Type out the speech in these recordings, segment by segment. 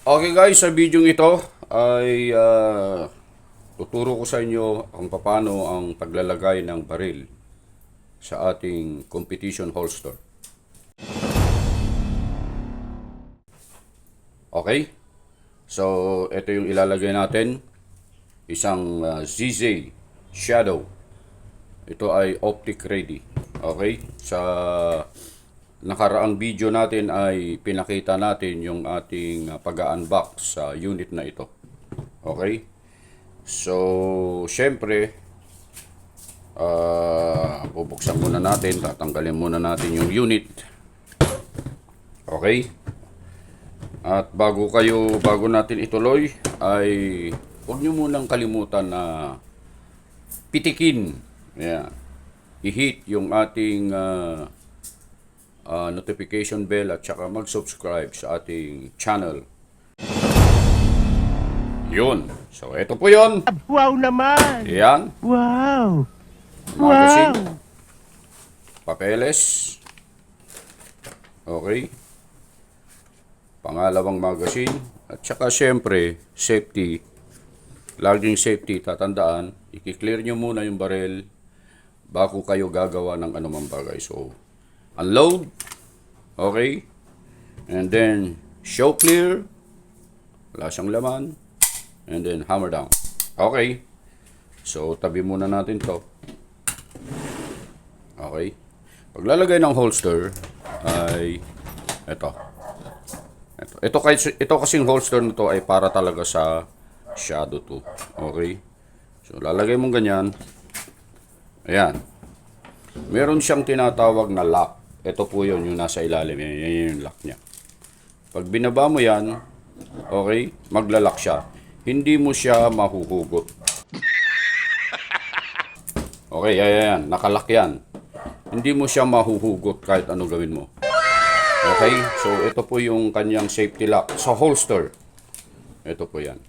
Okay guys, sa video ito ay tuturo ko sa inyo kung paano ang paglalagay ng baril sa ating competition holster. Okay? So, ito yung ilalagay natin. Isang ZZ Shadow. Ito ay optic ready. Okay? Sa nakaraang video natin ay pinakita natin yung ating pag-unbox sa unit na ito. Okay? So, syempre, bubuksan muna natin, tatanggalin muna natin yung unit. Okay? At bago natin ituloy, ay huwag nyo munang kalimutan na pitikin. Yeah. I-hit yung ating notification bell at saka mag-subscribe sa ating channel. Yun. So, ito po yun. Wow naman! Yan. Wow! Magazine. Papeles. Okay. Pangalawang magazine. At saka syempre, safety. Laging safety, tatandaan. I-clear nyo muna yung barrel bago kayo gagawa ng anumang bagay. So, unload. Okay. And then, show clear. Wala siyang laman. And then, hammer down. Okay. So, tabi muna natin to. Okay. Paglalagay ng holster ay ito. Ito kasing holster na to ay para talaga sa Shadow 2. Okay. So, lalagay mong ganyan. Ayan. Meron siyang tinatawag na lock. Ito po yun, yung nasa ilalim. Yan yung lock niya. Pag binaba mo yan, okay, maglalak siya. Hindi mo siya mahuhugot. Okay, ayan. Nakalak yan. Hindi mo siya mahuhugot kahit ano gawin mo. Okay, so ito po yung kanyang safety lock sa holster. Ito po yan.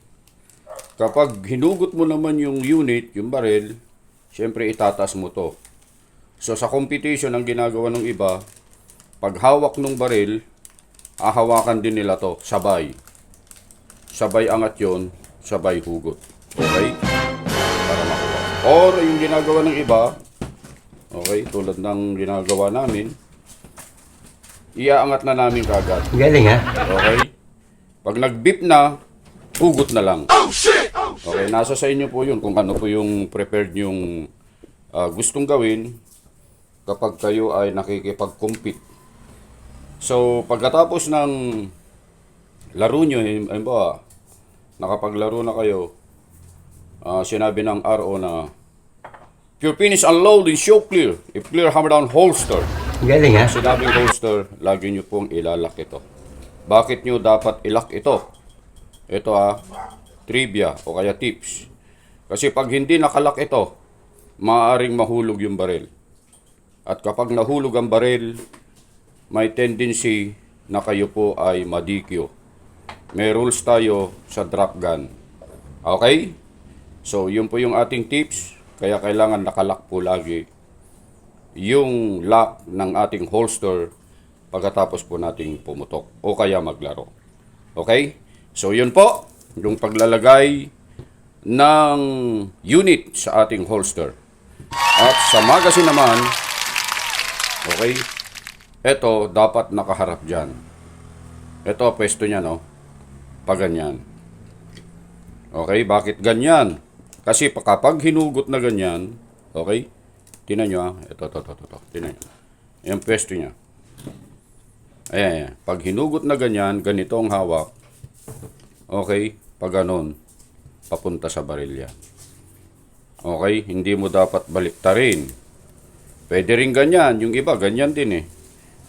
Kapag hinugot mo naman yung unit, yung barrel, syempre itatas mo to. So sa competition, ang ginagawa ng iba, pag hawak ng barrel, hahawakan din nila to, sabay. Sabay angat yon, sabay hugot. Okay? Para makuha. Or yung ginagawa ng iba, okay, tulad ng ginagawa namin, iaangat na namin kagad. Galing ha? Okay? Pag nag-beep na, hugot na lang. Oh shit! Okay, nasa sa inyo po yun kung ano po yung prepared yung gustong gawin kapag kayo ay nakikipag-compete. So, pagkatapos ng laro nyo, ba, nakapaglaro na kayo, sinabi ng RO na pure finish, unload, and show clear. If clear, hammer down, holster. Galing ha? Sinabing holster, lagi nyo pong ilalak ito. Bakit nyo dapat ilak ito? Ito trivia o kaya tips. Kasi pag hindi nakalak ito, maaaring mahulog yung baril. At kapag nahulog ang baril, may tendency na kayo po ay madikyo. May rules tayo sa drop gun. Okay? So, yun po yung ating tips. Kaya kailangan nakalak po lagi yung lock ng ating holster pagkatapos po nating pumutok o kaya maglaro. Okay? So, yun po yung paglalagay ng unit sa ating holster. At sa magazine naman, okay, ito dapat nakaharap dyan. Ito, pwesto niya, no? Pag ganyan. Okay, bakit ganyan? Kasi kapag hinugot na ganyan, okay, tinan nyo ito, tinan nyo. Yung pwesto niya. Ayan. Pag hinugot na ganyan, ganito ang hawak. Okay, pag ganon, papunta sa baril yan. Okay, hindi mo dapat baliktarin. Pwede rin ganyan, yung iba ganyan din eh.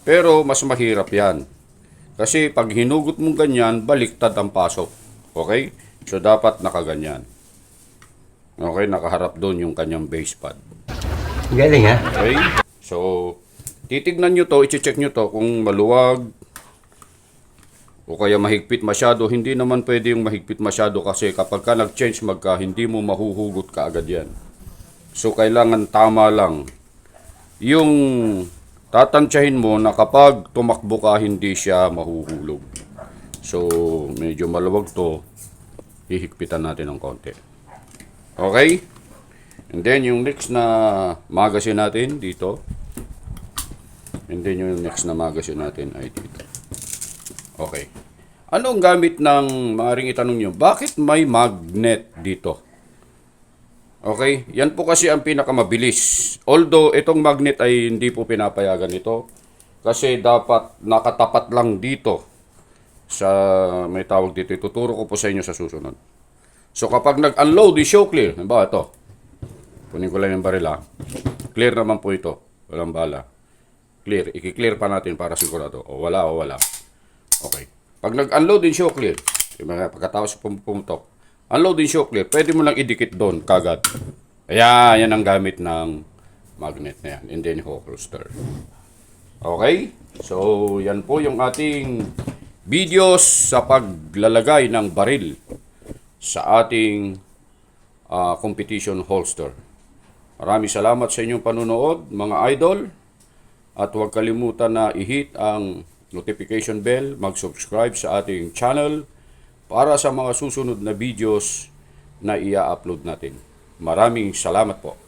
Pero mas mahirap yan. Kasi pag hinugot mong ganyan, baliktad ang pasok. Okay, so dapat nakaganyan. Okay, nakaharap doon yung kanyang base pad. Galing ha? Okay, so titignan nyo to, i-check nyo to kung maluwag o kaya mahigpit masyado. Hindi naman pwede yung mahigpit masyado kasi kapag ka nag-change magka, hindi mo mahuhugot ka agad yan. So, kailangan tama lang. Yung tatansyahin mo na kapag tumakbo ka, hindi siya mahuhulog. So, medyo maluwag to. Hihigpitan natin ng konti. Okay? And then, yung next na magazine natin dito. And then, yung next na magazine natin ay dito. Okay. Ano ang gamit ng, maaaring itanong nyo, bakit may magnet dito? Okay? Yan po kasi ang pinakamabilis. Although, itong magnet ay hindi po pinapayagan ito. Kasi dapat nakatapat lang dito sa may tawag dito. Ituturo ko po sa inyo sa susunod. So, kapag nag-unload, yung show clear. Halimbawa, ito. Kunin ko lang yung barila. Clear naman po ito. Walang bala. Clear. I-clear pa natin para sigurado. O wala, o wala. Okay. Pag nag-unload din show clear, pagkatapos pumutok, unload din show clear, pwede mo lang idikit doon kagad. Ayan, yan ang gamit ng magnet na yan. And then holster. Okay? So, yan po yung ating videos sa paglalagay ng baril sa ating competition holster. Maraming salamat sa inyong panunood, mga idol. At huwag kalimutan na i-hit ang notification bell, mag-subscribe sa ating channel para sa mga susunod na videos na i-upload natin. Maraming salamat po.